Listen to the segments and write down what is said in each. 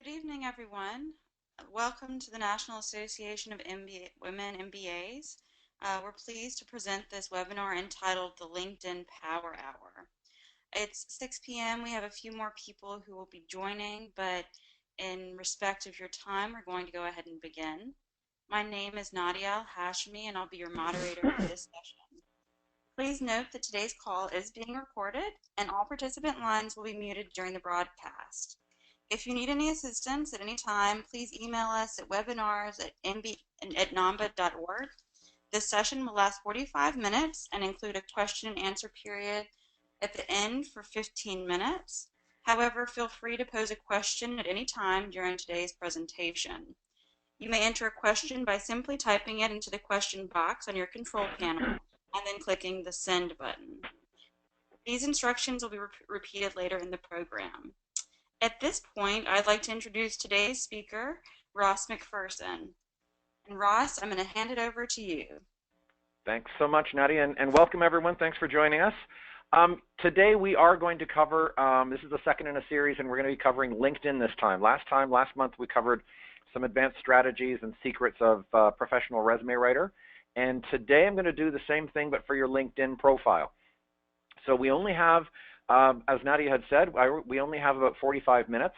Good evening, everyone. Welcome to the National Association of Women MBAs. We're pleased to present this webinar entitled the LinkedIn Power Hour. It's 6 p.m. We have a few more people who will be joining, but in respect of your time, we're going to go ahead and begin. My name is Nadia Al-Hashmi, and I'll be your moderator for this session. Please note that today's call is being recorded, and all participant lines will be muted during the broadcast. If you need any assistance at any time, please email us at webinars@namba.org. This session will last 45 minutes and include a question and answer period at the end for 15 minutes. However, feel free to pose a question at any time during today's presentation. You may enter a question by simply typing it into the question box on your control panel and then clicking the send button. These instructions will be repeated later in the program. At this point, I'd like to introduce today's speaker, Ross McPherson. And Ross, I'm going to hand it over to you. Thanks so much, Nadia, and welcome everyone. Thanks for joining us. Today we are going to cover, this is the second in a series, and we're going to be covering LinkedIn this time. Last month we covered some advanced strategies and secrets of professional resume writer. And today I'm going to do the same thing, but for your LinkedIn profile. So we only have, as Nadia had said, we only have about 45 minutes.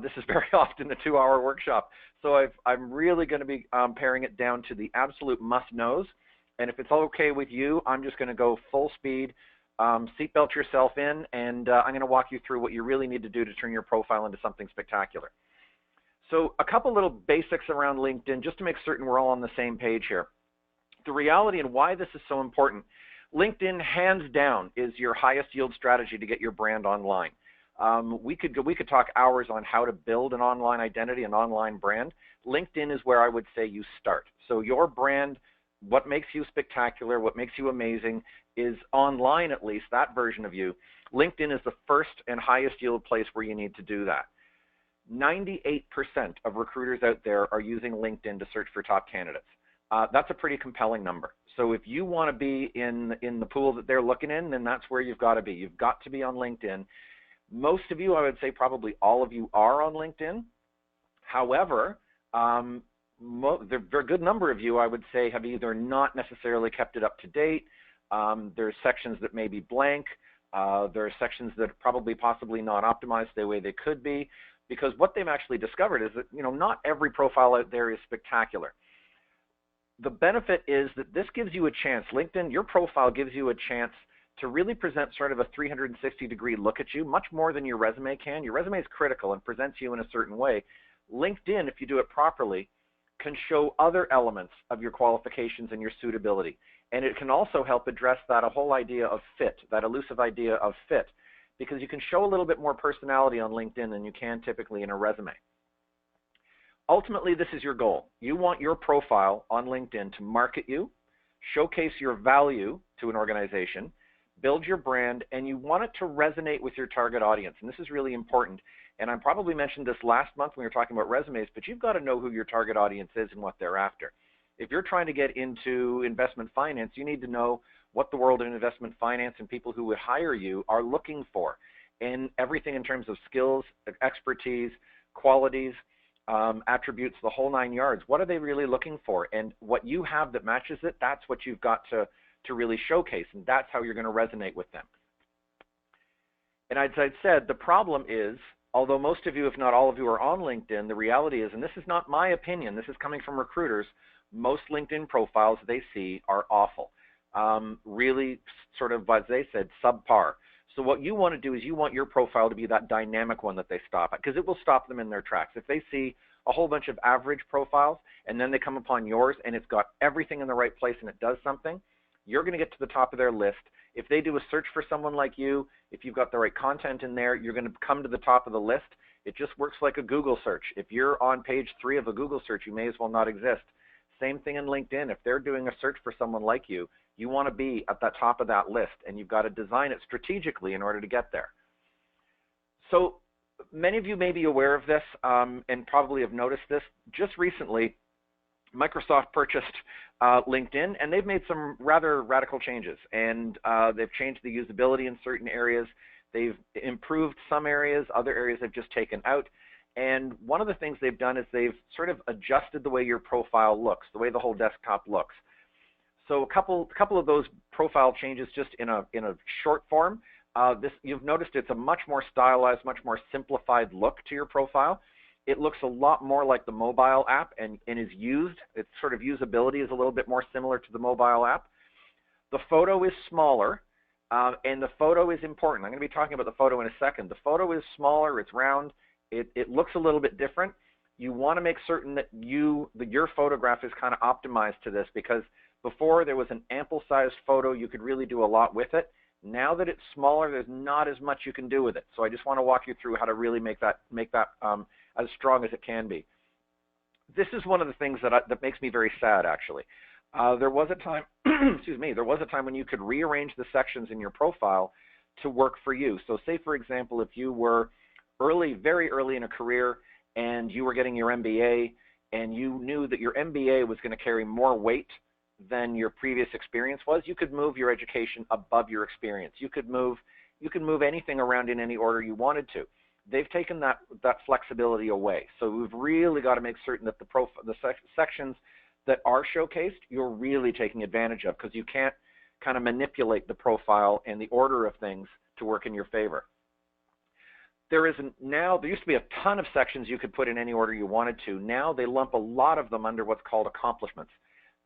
This is very often a 2-hour workshop. So I'm really going to be paring it down to the absolute must-knows. And if it's okay with you, I'm just going to go full speed, seatbelt yourself in, and I'm going to walk you through what you really need to do to turn your profile into something spectacular. So a couple little basics around LinkedIn, just to make certain we're all on the same page here. The reality and why this is so important. LinkedIn, hands down, is your highest yield strategy to get your brand online. We could talk hours on how to build an online identity, an online brand. LinkedIn is where I would say you start. So your brand, what makes you spectacular, what makes you amazing, is online, at least, that version of you. LinkedIn is the first and highest yield place where you need to do that. 98% of recruiters out there are using LinkedIn to search for top candidates. That's a pretty compelling number. So if you want to be in the pool that they're looking in, then that's where you've got to be. You've got to be on LinkedIn. Most of you, I would say probably all of you, are on LinkedIn. However, the very good number of you, I would say, have either not necessarily kept it up to date. There's sections that may be blank. There are sections that are probably possibly not optimized the way they could be, because what they've actually discovered is that, not every profile out there is spectacular. The benefit is that this gives you a chance. LinkedIn, your profile gives you a chance to really present sort of a 360-degree look at you, much more than your resume can. Your resume is critical and presents you in a certain way. LinkedIn, if you do it properly, can show other elements of your qualifications and your suitability. And it can also help address that whole idea of fit, that elusive idea of fit, because you can show a little bit more personality on LinkedIn than you can typically in a resume. Ultimately, this is your goal. You want your profile on LinkedIn to market you, showcase your value to an organization, build your brand, and you want it to resonate with your target audience. And this is really important. And I probably mentioned this last month when we were talking about resumes, but you've got to know who your target audience is and what they're after. If you're trying to get into investment finance, you need to know what the world of investment finance and people who would hire you are looking for, and everything in terms of skills, expertise, qualities, attributes, the whole 9 yards. What are they really looking for? And what you have that matches it, that's what you've got to really showcase, and that's how you're going to resonate with them. And as I'd said, the problem is, although most of you, if not all of you, are on LinkedIn, the reality is, and this is not my opinion, this is coming from recruiters, most LinkedIn profiles they see are awful. Really sort of, as they said, subpar. So what you want to do is you want your profile to be that dynamic one that they stop at, because it will stop them in their tracks. If they see a whole bunch of average profiles and then they come upon yours and it's got everything in the right place and it does something, you're going to get to the top of their list. If they do a search for someone like you, if you've got the right content in there, you're going to come to the top of the list. It just works like a Google search. If you're on page 3 of a Google search, you may as well not exist. Same thing in LinkedIn. If they're doing a search for someone like you, you want to be at the top of that list, and you've got to design it strategically in order to get there. So many of you may be aware of this and probably have noticed this. Just recently, Microsoft purchased LinkedIn, and they've made some rather radical changes. And they've changed the usability in certain areas. They've improved some areas. Other areas they've just taken out. And one of the things they've done is they've sort of adjusted the way your profile looks, the way the whole desktop looks. So a couple of those profile changes just in a short form. You've noticed it's a much more stylized, much more simplified look to your profile. It looks a lot more like the mobile app and is used. Its sort of usability is a little bit more similar to the mobile app. The photo is smaller, and the photo is important. I'm going to be talking about the photo in a second. The photo is smaller, it's round, it looks a little bit different. You want to make certain that your photograph is kind of optimized to this, because before there was an ample-sized photo, you could really do a lot with it. Now that it's smaller, there's not as much you can do with it. So I just want to walk you through how to really make that as strong as it can be. This is one of the things that makes me very sad, actually. There was a time, excuse me, there was a time when you could rearrange the sections in your profile to work for you. So say, for example, if you were very early in a career and you were getting your MBA and you knew that your MBA was going to carry more weight than your previous experience was, you could move your education above your experience. You could move anything around in any order you wanted to. They've taken that flexibility away. So we've really got to make certain that the sections that are showcased, you're really taking advantage of, because you can't kind of manipulate the profile and the order of things to work in your favor. There used to be a ton of sections you could put in any order you wanted to. Now they lump a lot of them under what's called accomplishments.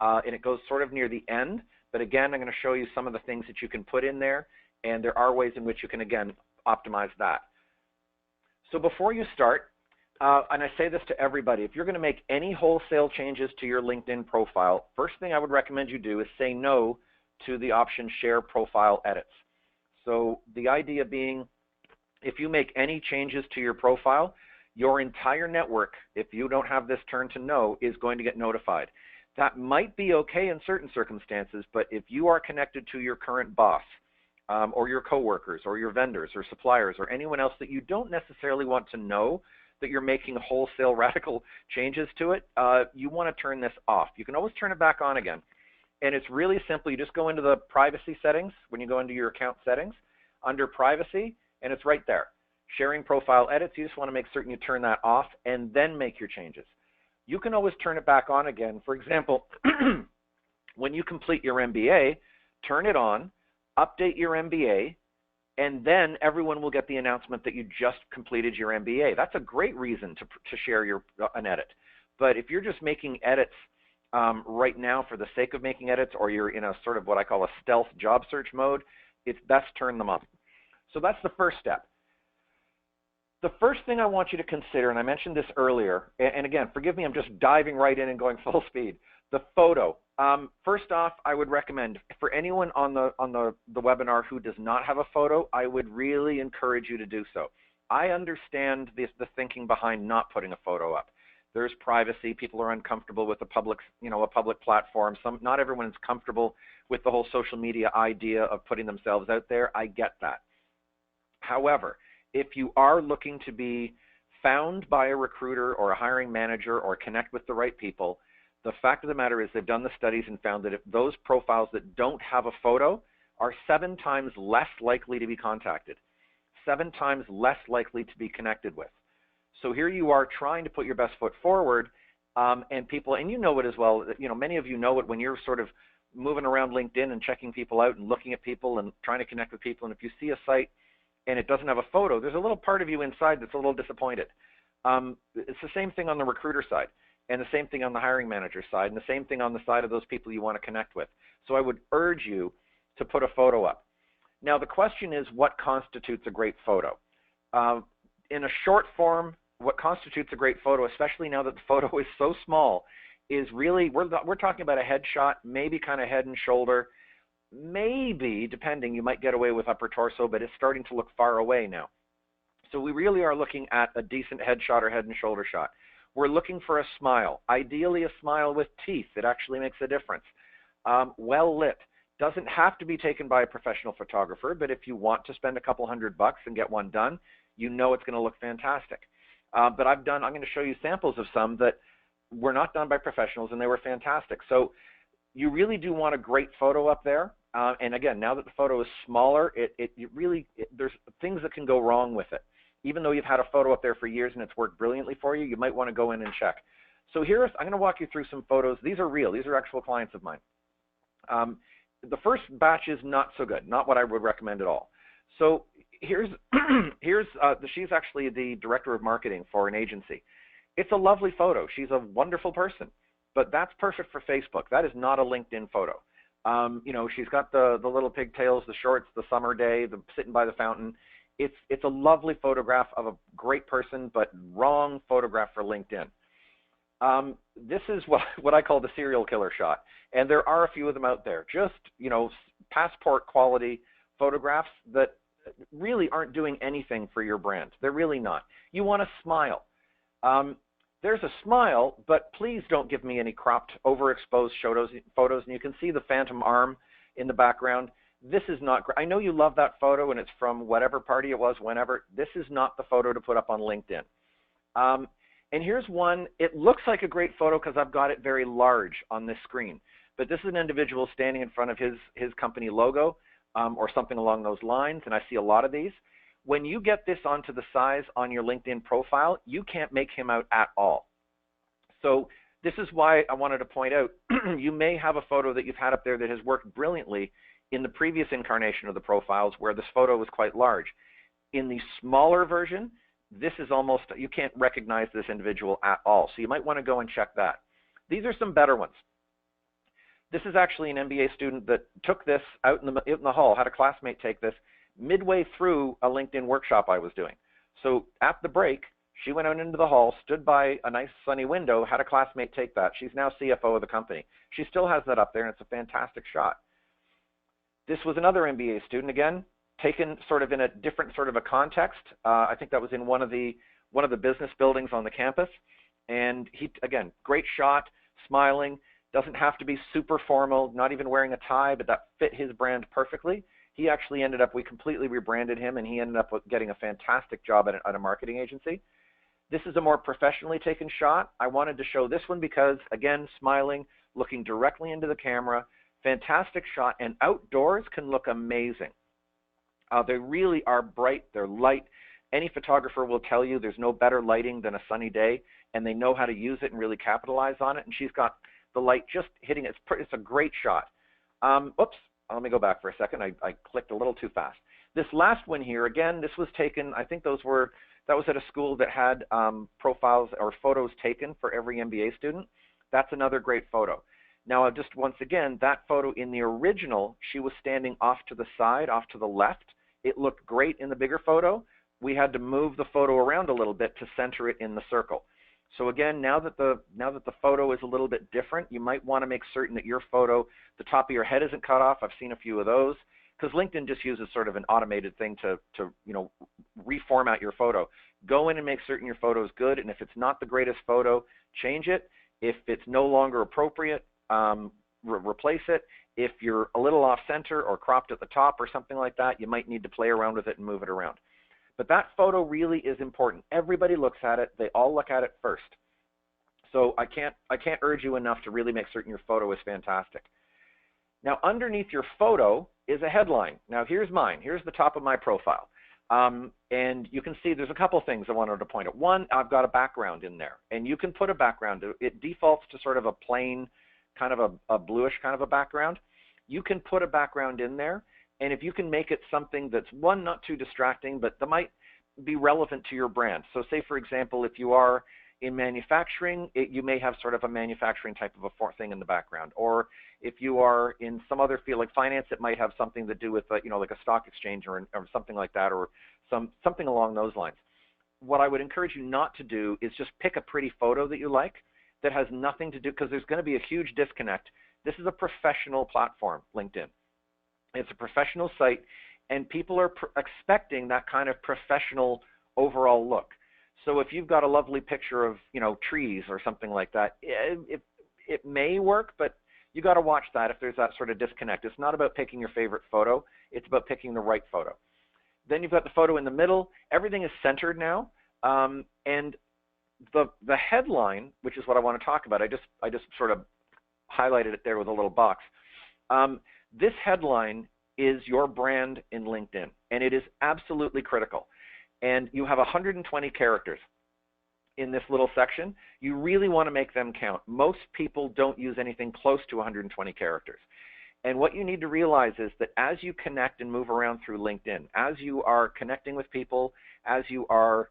And it goes sort of near the end. But again, I'm going to show you some of the things that you can put in there. And there are ways in which you can, again, optimize that. So before you start, and I say this to everybody, if you're going to make any wholesale changes to your LinkedIn profile, first thing I would recommend you do is say no to the option Share Profile Edits. So the idea being, if you make any changes to your profile, your entire network, if you don't have this turned to no, is going to get notified. That might be okay in certain circumstances, but if you are connected to your current boss, or your coworkers, or your vendors, or suppliers, or anyone else that you don't necessarily want to know that you're making wholesale radical changes to it, you want to turn this off. You can always turn it back on again. And it's really simple. You just go into the privacy settings when you go into your account settings, under privacy, and it's right there. Sharing profile edits, you just want to make certain you turn that off and then make your changes. You can always turn it back on again. For example, when you complete your MBA, turn it on, update your MBA, and then everyone will get the announcement that you just completed your MBA. That's a great reason to share an edit. But if you're just making edits right now for the sake of making edits, or you're in a sort of what I call a stealth job search mode, it's best to turn them off. So that's the first step. The first thing I want you to consider, and I mentioned this earlier, and again, forgive me, I'm just diving right in and going full speed. The photo. First off, I would recommend, for anyone on the webinar who does not have a photo, I would really encourage you to do so. I understand the thinking behind not putting a photo up. There's privacy. People are uncomfortable with a public platform. Not everyone is comfortable with the whole social media idea of putting themselves out there. I get that. However, if you are looking to be found by a recruiter or a hiring manager or connect with the right people, the fact of the matter is they've done the studies and found that if those profiles that don't have a photo are 7 times less likely to be contacted, 7 times less likely to be connected with. So here you are trying to put your best foot forward, and people, and you know it as well, many of you know it when you're sort of moving around LinkedIn and checking people out and looking at people and trying to connect with people, and if you see a site and it doesn't have a photo, there's a little part of you inside that's a little disappointed. It's the same thing on the recruiter side, and the same thing on the hiring manager side, and the same thing on the side of those people you want to connect with. So I would urge you to put a photo up. Now the question is, what constitutes a great photo? In a short form, what constitutes a great photo, especially now that the photo is so small, is really, we're talking about a headshot, maybe kind of head and shoulder, maybe, depending, you might get away with upper torso, but it's starting to look far away now. So we really are looking at a decent headshot or head and shoulder shot. We're looking for a smile, ideally a smile with teeth. It actually makes a difference. Well lit. Doesn't have to be taken by a professional photographer, but if you want to spend a couple $100 and get one done, you know it's going to look fantastic. But I'm going to show you samples of some that were not done by professionals, and they were fantastic. So you really do want a great photo up there. And again, now that the photo is smaller, there's things that can go wrong with it. even though you've had a photo up there for years and it's worked brilliantly for you, you might want to go in and check. So I'm going to walk you through some photos. These are real. These are actual clients of mine. The first batch is not so good, not what I would recommend at all. So here's she's actually the director of marketing for an agency. It's a lovely photo. She's a wonderful person, but that's perfect for Facebook. That is not a LinkedIn photo. She's got the little pigtails, the shorts, the summer day, the sitting by the fountain. It's a lovely photograph of a great person, but wrong photograph for LinkedIn. This is what I call the serial killer shot, and there are a few of them out there. Just passport quality photographs that really aren't doing anything for your brand. They're really not. You want to smile. There's a smile, but please don't give me any cropped, overexposed photos. And you can see the phantom arm in the background. This is not great. I know you love that photo, and it's from whatever party it was, whenever. This is not the photo to put up on LinkedIn. And here's one. It looks like a great photo because I've got it very large on this screen. But this is an individual standing in front of his company logo or something along those lines, and I see a lot of these. When you get this onto the size on your LinkedIn profile, you can't make him out at all. So this is why I wanted to point out, you may have a photo that you've had up there that has worked brilliantly in the previous incarnation of the profiles where this photo was quite large. In the smaller version, this is almost, you can't recognize this individual at all. So you might want to go and check that. These are some better ones. This is actually an MBA student that took this out in the hall, had a classmate take this midway through a LinkedIn workshop I was doing. So at the break, she went out into the hall, stood by a nice sunny window, had a classmate take that. She's now CFO of the company. She still has that up there, and it's a fantastic shot. This was another MBA student, again, taken sort of in a different sort of a context. I think that was in one of the business buildings on the campus. And he, again, great shot, smiling, doesn't have to be super formal, not even wearing a tie, but that fit his brand perfectly. He actually ended up, we completely rebranded him, and he ended up getting a fantastic job at a marketing agency. This is a more professionally taken shot. I wanted to show this one because, again, smiling, looking directly into the camera, fantastic shot, and outdoors can look amazing. They really are bright, they're light. Any photographer will tell you there's no better lighting than a sunny day, and they know how to use it and really capitalize on it, and she's got the light just hitting it. It's a great shot. Oops, let me go back for a second. I clicked a little too fast. This last one here, again, this was taken, I think that was at a school that had profiles or photos taken for every MBA student. That's another great photo. Now, just once again, that photo in the original, she was standing off to the side, off to the left. It looked great in the bigger photo. We had to move the photo around a little bit to center it in the circle. So again, now that the photo is a little bit different, you might want to make certain that your photo, the top of your head isn't cut off. I've seen a few of those because LinkedIn just uses sort of an automated thing to reformat your photo. Go in and make certain your photo is good, and if it's not the greatest photo, change it. If it's no longer appropriate, replace it. If you're a little off center or cropped at the top or something like that, you might need to play around with it and move it around. But that photo really is important. Everybody looks at it. They all look at it first. So I can't urge you enough to really make certain your photo is fantastic. Now, underneath your photo is a headline. Now, here's mine. Here's the top of my profile. And you can see there's a couple things I wanted to point out. One, I've got a background in there. And you can put a background. It defaults to sort of a plain, kind of a bluish kind of a background. You can put a background in there. And if you can make it something that's, one, not too distracting, but that might be relevant to your brand. So say, for example, if you are in manufacturing, you may have sort of a manufacturing type of a thing in the background. Or if you are in some other field like finance, it might have something to do with, like a stock exchange or something like that, or something along those lines. What I would encourage you not to do is just pick a pretty photo that you like that has nothing to do, because there's going to be a huge disconnect. This is a professional platform, LinkedIn. It's a professional site, and people are expecting that kind of professional overall look. So if you've got a lovely picture of, trees or something like that, it may work, but you got to watch that if there's that sort of disconnect. It's not about picking your favorite photo. It's about picking the right photo. Then you've got the photo in the middle. Everything is centered now, and the headline, which is what I want to talk about, I just sort of highlighted it there with a little box. This headline is your brand in LinkedIn, and it is absolutely critical. and you have 120 characters in this little section. You really want to make them count. Most people don't use anything close to 120 characters. And what you need to realize is that as you connect and move around through LinkedIn, as you are connecting with people, as you are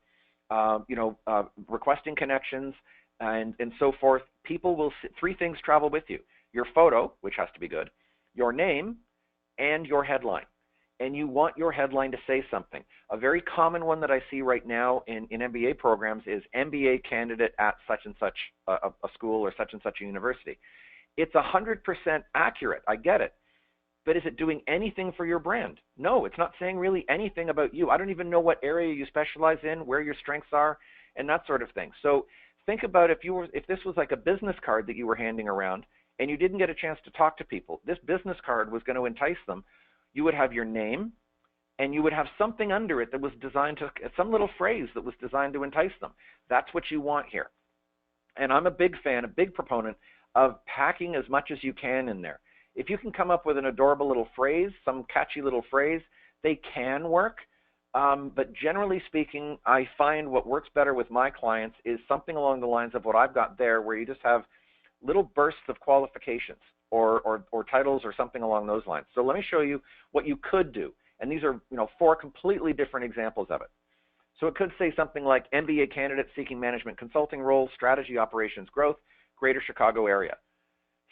requesting connections and so forth, people will see three things travel with you: your photo, which has to be good, your name, and your headline. And you want your headline to say something. A very common one that I see right now in MBA programs is MBA candidate at such and such a school or such and such a university. It's 100% accurate. I get it. But is it doing anything for your brand? No, it's not saying really anything about you. I don't even know what area you specialize in, where your strengths are, and that sort of thing. So think about if this was like a business card that you were handing around and you didn't get a chance to talk to people. This business card was going to entice them. You would have your name, and you would have something under it that was designed to, some little phrase that was designed to entice them. That's what you want here. And I'm a big fan, a big proponent of packing as much as you can in there. If you can come up with an adorable little phrase, some catchy little phrase, they can work. But generally speaking, I find what works better with my clients is something along the lines of what I've got there, where you just have little bursts of qualifications or titles or something along those lines. So let me show you what you could do. And these are 4 completely different examples of it. So it could say something like MBA candidate seeking management consulting role, strategy, operations, growth, Greater Chicago area.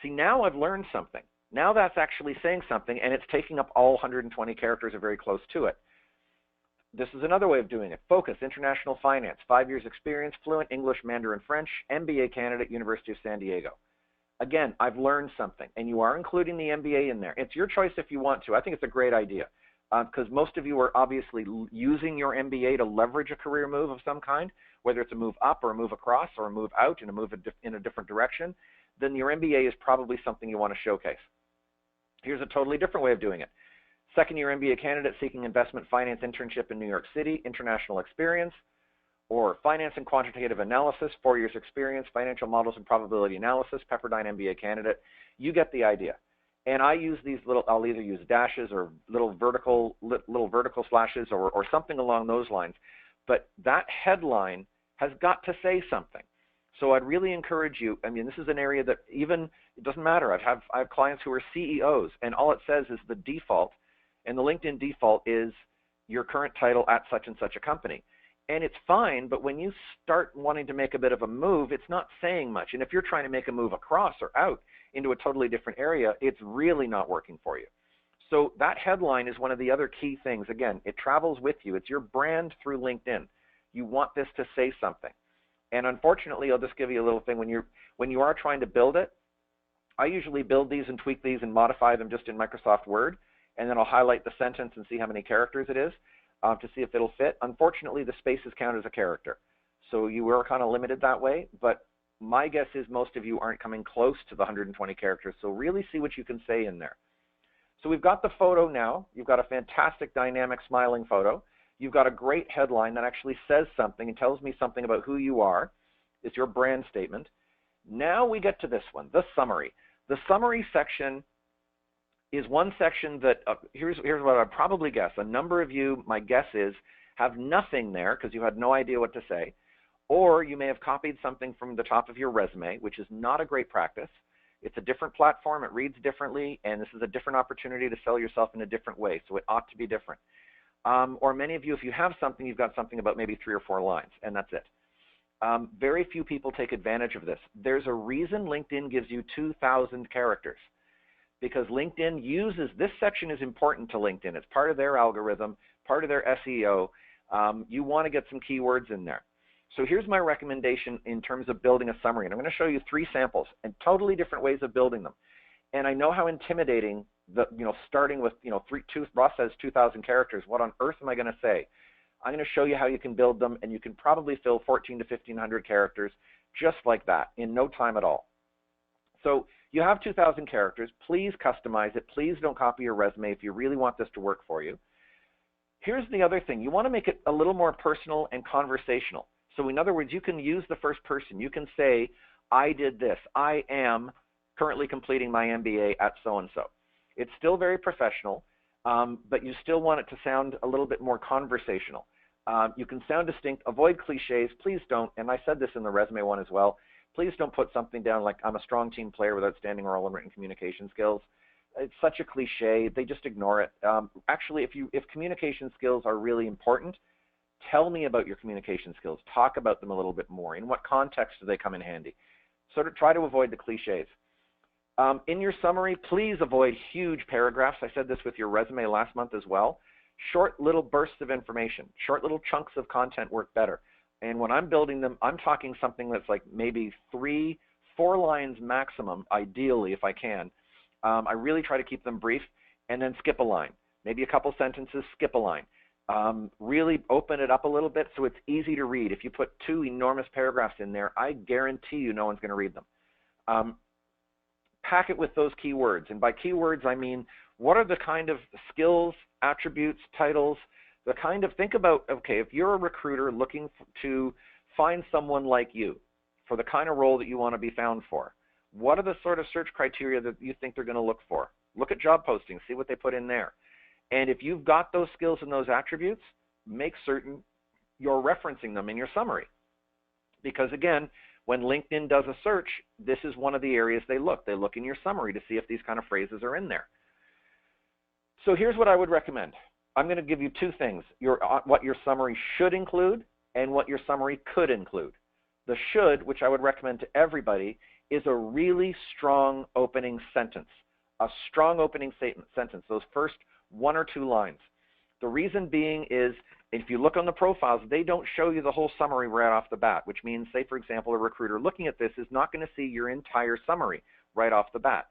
See, now I've learned something. Now that's actually saying something, and it's taking up all 120 characters or very close to it. This is another way of doing it. Focus, international finance, 5 years experience, fluent English, Mandarin, French, MBA candidate, University of San Diego. Again, I've learned something, and you are including the MBA in there. It's your choice if you want to. I think it's a great idea because most of you are obviously using your MBA to leverage a career move of some kind, whether it's a move up or a move across or a move out and a move in a different direction. Then your MBA is probably something you want to showcase. Here's a totally different way of doing it. Second-year MBA candidate seeking investment finance internship in New York City, international experience, or finance and quantitative analysis, 4 years experience, financial models and probability analysis, Pepperdine MBA candidate. You get the idea. And I use these little, I'll either use dashes or little vertical slashes or something along those lines. But that headline has got to say something. So I'd really encourage you. I mean, this is an area that even, it doesn't matter. I have clients who are CEOs, and all it says is the default, and the LinkedIn default is your current title at such and such a company. And it's fine, but when you start wanting to make a bit of a move, it's not saying much. And if you're trying to make a move across or out into a totally different area, it's really not working for you. So that headline is one of the other key things. Again, it travels with you. It's your brand through LinkedIn. You want this to say something. And unfortunately, I'll just give you a little thing. When you are trying to build it, I usually build these and tweak these and modify them just in Microsoft Word, and then I'll highlight the sentence and see how many characters it is to see if it'll fit. Unfortunately, the spaces count as a character, so you are kind of limited that way. But my guess is most of you aren't coming close to the 120 characters, so really see what you can say in there. So we've got the photo now. You've got a fantastic, dynamic, smiling photo. You've got a great headline that actually says something and tells me something about who you are. It's your brand statement. Now we get to this one, the summary. The summary section is one section that, here's what I'd probably guess. A number of you, my guess is, have nothing there because you had no idea what to say. Or you may have copied something from the top of your resume, which is not a great practice. It's a different platform, it reads differently, and this is a different opportunity to sell yourself in a different way, so it ought to be different. Or many of you, if you have something, you've got something about maybe 3 or 4 lines, and that's it. Very few people take advantage of this. There's a reason LinkedIn gives you 2,000 characters, because LinkedIn uses, this section is important to LinkedIn. It's part of their algorithm, part of their SEO. You want to get some keywords in there. So here's my recommendation in terms of building a summary. And I'm going to show you 3 samples and totally different ways of building them. And I know how intimidating starting with, Ross says 2,000 characters. What on earth am I going to say? I'm going to show you how you can build them, and you can probably fill 1,400 to 1,500 characters just like that in no time at all. So you have 2,000 characters. Please customize it. Please don't copy your resume if you really want this to work for you. Here's the other thing. You want to make it a little more personal and conversational. So in other words, you can use the first person. You can say, I did this. I am currently completing my MBA at so-and-so. It's still very professional, but you still want it to sound a little bit more conversational. You can sound distinct, avoid cliches. Please don't, and I said this in the resume one as well, please don't put something down like I'm a strong team player with outstanding oral and written communication skills. It's such a cliche. They just ignore it. Actually, if communication skills are really important, tell me about your communication skills. Talk about them a little bit more. In what context do they come in handy? Sort of try to avoid the cliches. In your summary, please avoid huge paragraphs. I said this with your resume last month as well. Short little bursts of information, short little chunks of content work better. And when I'm building them, I'm talking something that's like maybe 3-4 lines maximum, ideally, if I can. I really try to keep them brief and then skip a line. Maybe a couple sentences, skip a line. Really open it up a little bit so it's easy to read. If you put 2 enormous paragraphs in there, I guarantee you no one's going to read them. Pack it with those keywords. And by keywords, I mean, what are the kind of skills, attributes, titles, the kind of, think about, okay, if you're a recruiter looking to find someone like you for the kind of role that you want to be found for, what are the sort of search criteria that you think they're going to look for? Look at job postings, see what they put in there. And if you've got those skills and those attributes, make certain you're referencing them in your summary. Because again, when LinkedIn does a search, this is one of the areas they look. They look in your summary to see if these kind of phrases are in there. So here's what I would recommend. I'm going to give you 2 things, what your summary should include and what your summary could include. The should, which I would recommend to everybody, is a really strong opening sentence, a strong opening sentence, those first 1 or 2 lines. The reason being is, if you look on the profiles, they don't show you the whole summary right off the bat, which means, say, for example, a recruiter looking at this is not going to see your entire summary right off the bat.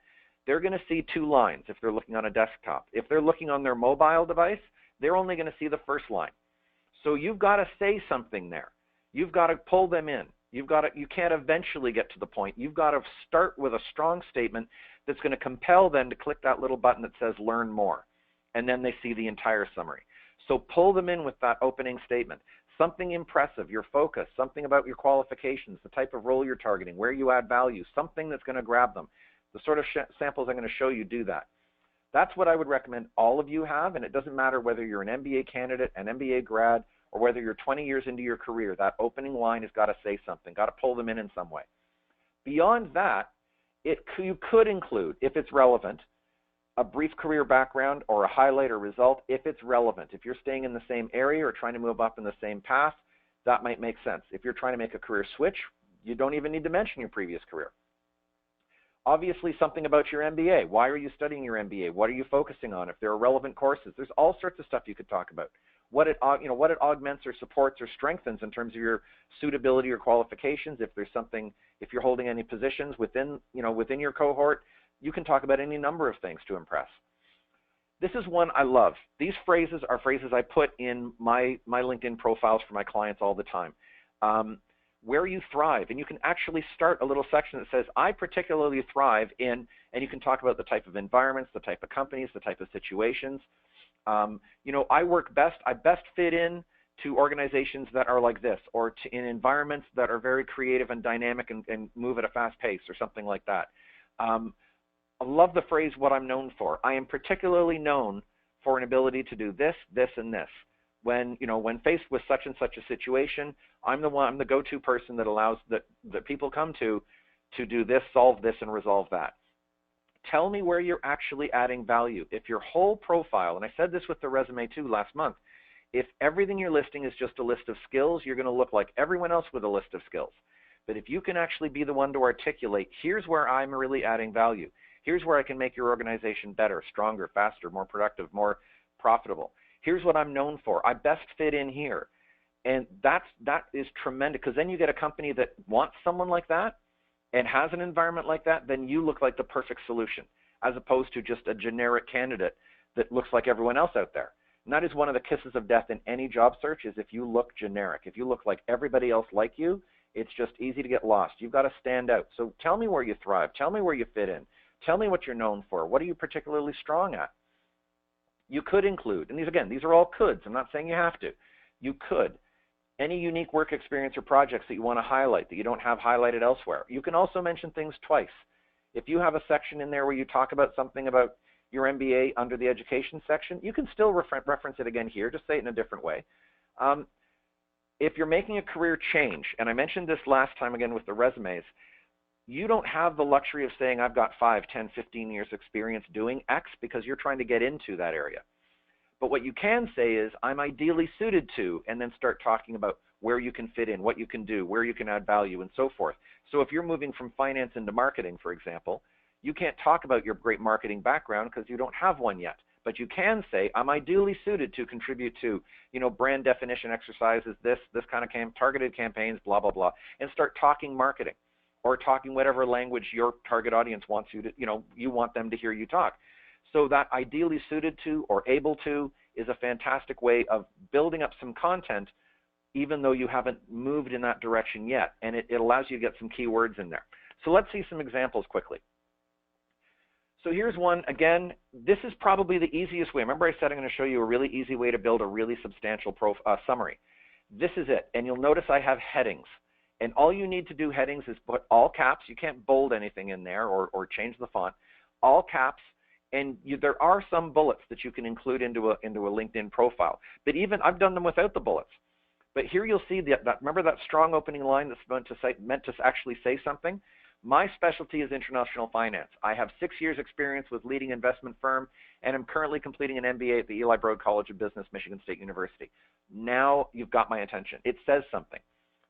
They're going to see 2 lines if they're looking on a desktop. If they're looking on their mobile device, they're only going to see the first line. So you've got to say something there. You've got to pull them in. You can't eventually get to the point. You've got to start with a strong statement that's going to compel them to click that little button that says learn more. And then they see the entire summary. So pull them in with that opening statement. Something impressive, your focus, something about your qualifications, the type of role you're targeting, where you add value, something that's going to grab them. The sort of samples I'm going to show you do that. That's what I would recommend all of you have, and it doesn't matter whether you're an MBA candidate, an MBA grad, or whether you're 20 years into your career. That opening line has got to say something, got to pull them in some way. Beyond that, you could include, if it's relevant, a brief career background or a highlight or result if it's relevant. If you're staying in the same area or trying to move up in the same path, that might make sense. If you're trying to make a career switch, you don't even need to mention your previous career. Obviously, something about your MBA. Why are you studying your MBA? What are you focusing on? If there are relevant courses, there's all sorts of stuff you could talk about. What it augments or supports or strengthens in terms of your suitability or qualifications. If there's something, if you're holding any positions within your cohort, you can talk about any number of things to impress. This is one I love. These phrases are phrases I put in my LinkedIn profiles for my clients all the time. Where you thrive, and you can actually start a little section that says, I particularly thrive in, and you can talk about the type of environments, the type of companies, the type of situations. I work best, I best fit in to organizations that are like this, or in environments that are very creative and dynamic and move at a fast pace, or something like that. I love the phrase, what I'm known for. I am particularly known for an ability to do this, this, and this. When faced with such and such a situation, I'm the go-to person that allows that people come to do this, solve this, and resolve that. Tell me where you're actually adding value. If your whole profile, and I said this with the resume too last month, if everything you're listing is just a list of skills, you're going to look like everyone else with a list of skills. But if you can actually be the one to articulate, here's where I'm really adding value. Here's where I can make your organization better, stronger, faster, more productive, more profitable. Here's what I'm known for. I best fit in here. And that is tremendous, because then you get a company that wants someone like that and has an environment like that, then you look like the perfect solution, as opposed to just a generic candidate that looks like everyone else out there. And that is one of the kisses of death in any job search, is if you look generic. If you look like everybody else like you, it's just easy to get lost. You've got to stand out. So tell me where you thrive. Tell me where you fit in. Tell me what you're known for. What are you particularly strong at? You could include, and these are all coulds. I'm not saying you have to. You could. Any unique work experience or projects that you want to highlight that you don't have highlighted elsewhere. You can also mention things twice. If you have a section in there where you talk about something about your MBA under the education section, you can still reference it again here, just say it in a different way. if you're making a career change, and I mentioned this last time again with the resumes, you don't have the luxury of saying I've got 5, 10, 15 years experience doing X because you're trying to get into that area. But what you can say is I'm ideally suited to, and then start talking about where you can fit in, what you can do, where you can add value, and so forth. So if you're moving from finance into marketing, for example, you can't talk about your great marketing background because you don't have one yet. But you can say, I'm ideally suited to contribute to, brand definition exercises, this kind of targeted campaigns, blah, blah, blah, and start talking marketing or talking whatever language your target audience wants you to, you want them to hear you talk. So that ideally suited to or able to is a fantastic way of building up some content even though you haven't moved in that direction yet, and it allows you to get some keywords in there. So let's see some examples quickly. So here's one. Again, this is probably the easiest way. Remember I said I'm going to show you a really easy way to build a really substantial summary. This is it, and you'll notice I have headings. And all you need to do headings is put all caps. You can't bold anything in there or change the font. All caps, and there are some bullets that you can include into a LinkedIn profile. But even I've done them without the bullets. But here you'll see that remember that strong opening line that's meant to actually say something? My specialty is international finance. I have 6 years experience with leading investment firm, and I'm currently completing an MBA at the Eli Broad College of Business, Michigan State University. Now you've got my attention. It says something.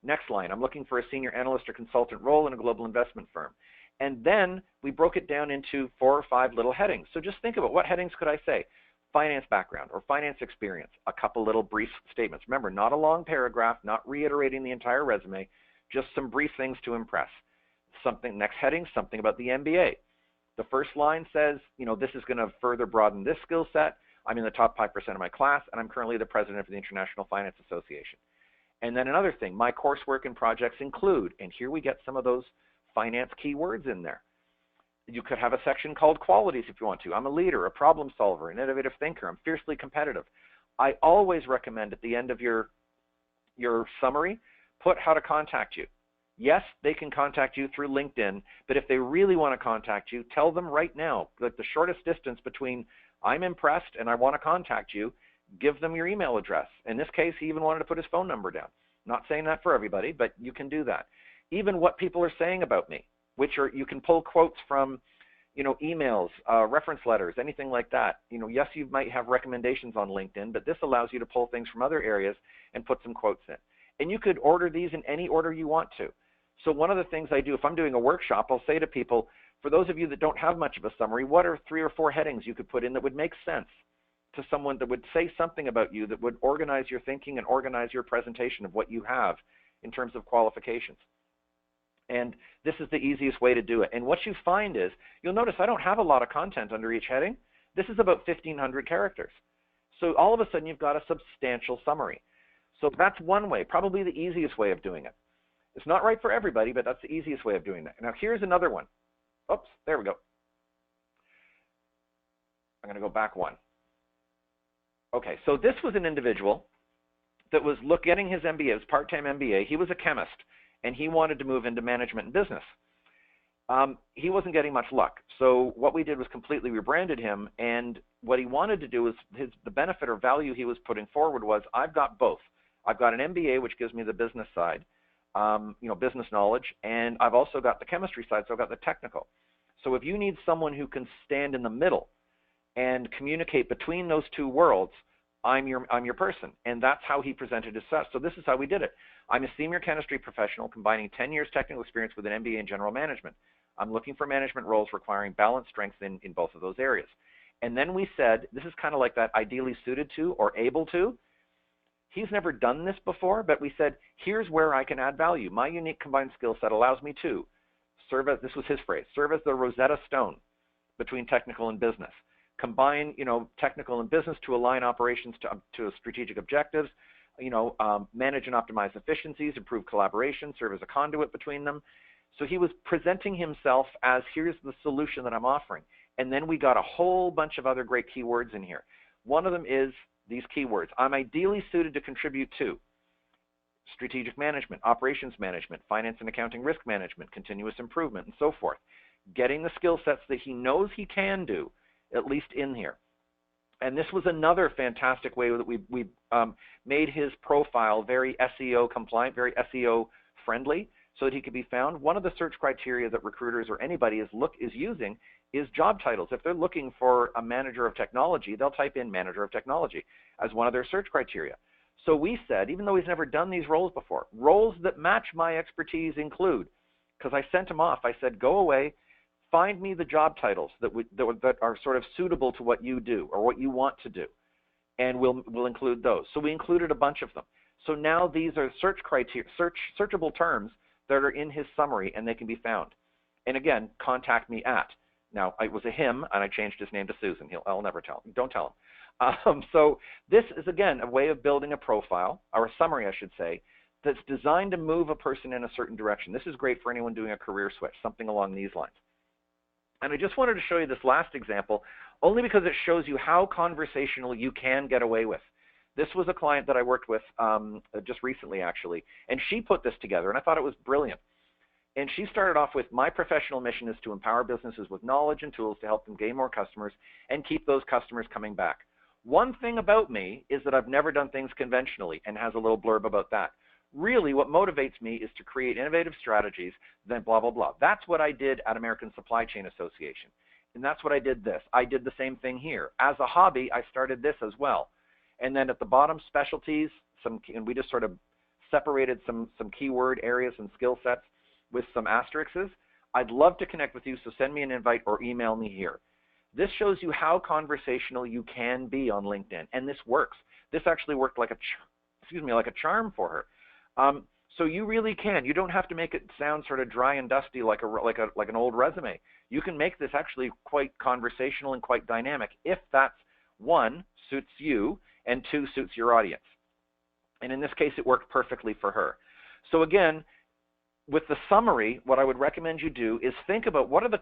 Next line, I'm looking for a senior analyst or consultant role in a global investment firm. And then we broke it down into 4 or 5 little headings. So just think about what headings could I say? Finance background or finance experience, a couple little brief statements. Remember, not a long paragraph, not reiterating the entire resume, just some brief things to impress. Something, next heading, something about the MBA. The first line says, this is going to further broaden this skill set. I'm in the top 5% of my class, and I'm currently the president of the International Finance Association. And then another thing, my coursework and projects include, and here we get some of those finance keywords in there. You could have a section called qualities if you want to. I'm a leader, a problem solver, an innovative thinker. I'm fiercely competitive. I always recommend at the end of your summary, put how to contact you. Yes, they can contact you through LinkedIn, but if they really want to contact you, tell them right now that the shortest distance between I'm impressed and I want to contact you, give them your email address. In this case, he even wanted to put his phone number down. Not saying that for everybody, but you can do that. Even what people are saying about me, which are, you can pull quotes from, emails, reference letters, anything like that. Yes, you might have recommendations on LinkedIn, but this allows you to pull things from other areas and put some quotes in. And you could order these in any order you want to. So one of the things I do, if I'm doing a workshop, I'll say to people, for those of you that don't have much of a summary, what are 3 or 4 headings you could put in that would make sense to someone, that would say something about you, that would organize your thinking and organize your presentation of what you have in terms of qualifications. And this is the easiest way to do it. And what you find is, you'll notice I don't have a lot of content under each heading. This is about 1,500 characters. So all of a sudden you've got a substantial summary. So that's one way, probably the easiest way of doing it. It's not right for everybody, but that's the easiest way of doing that. Now here's another one. Oops, there we go. I'm going to go back one. Okay, so this was an individual that was getting his MBA, his part-time MBA. He was a chemist, and he wanted to move into management and business. He wasn't getting much luck. So what we did was completely rebranded him, and what he wanted to do is the benefit or value he was putting forward was, I've got both. I've got an MBA, which gives me the business side, business knowledge, and I've also got the chemistry side, so I've got the technical. So if you need someone who can stand in the middle and communicate between those two worlds, I'm your person. And that's how he presented his stuff. So this is how we did it. I'm a senior chemistry professional combining 10 years technical experience with an MBA in general management. I'm looking for management roles requiring balance strengths in both of those areas. And then we said, this is kind of like that ideally suited to or able to. He's never done this before, but we said, here's where I can add value. My unique combined skill set allows me to serve as, this was his phrase, serve as the Rosetta Stone between technical and business. Combine, technical and business to align operations to strategic objectives, manage and optimize efficiencies, improve collaboration, serve as a conduit between them. So he was presenting himself as, here's the solution that I'm offering. And then we got a whole bunch of other great keywords in here. One of them is these keywords. I'm ideally suited to contribute to strategic management, operations management, finance and accounting risk management, continuous improvement, and so forth. Getting the skill sets that he knows he can do, at least in here. And this was another fantastic way that we made his profile very SEO compliant, very SEO friendly, so that he could be found. One of the search criteria that recruiters or anybody is using is job titles. If they're looking for a manager of technology, they'll type in manager of technology as one of their search criteria. So we said, even though he's never done these roles before, roles that match my expertise include, because I sent him off, I said, go away, find me the job titles that are sort of suitable to what you do or what you want to do, and we'll include those. So we included a bunch of them. So now these are searchable terms that are in his summary, and they can be found. And again, contact me at. Now, it was a him, and I changed his name to Susan. I'll never tell him. Don't tell him. So this is, again, a way of building a profile, or a summary, I should say, that's designed to move a person in a certain direction. This is great for anyone doing a career switch, something along these lines. And I just wanted to show you this last example, only because it shows you how conversational you can get away with. This was a client that I worked with just recently, actually, and she put this together, and I thought it was brilliant. And she started off with, my professional mission is to empower businesses with knowledge and tools to help them gain more customers and keep those customers coming back. One thing about me is that I've never done things conventionally, and has a little blurb about that. Really, what motivates me is to create innovative strategies, then blah, blah, blah. That's what I did at American Supply Chain Association. And that's what I did this. I did the same thing here. As a hobby, I started this as well. And then at the bottom, specialties, and we just sort of separated some keyword areas and skill sets with some asterisks. I'd love to connect with you, so send me an invite or email me here. This shows you how conversational you can be on LinkedIn, and this works. This actually worked like a charm for her. So you really can. You don't have to make it sound sort of dry and dusty like an old resume. You can make this actually quite conversational and quite dynamic if that's, one, suits you, and two, suits your audience. And in this case, it worked perfectly for her. So again, with the summary, what I would recommend you do is think about what are the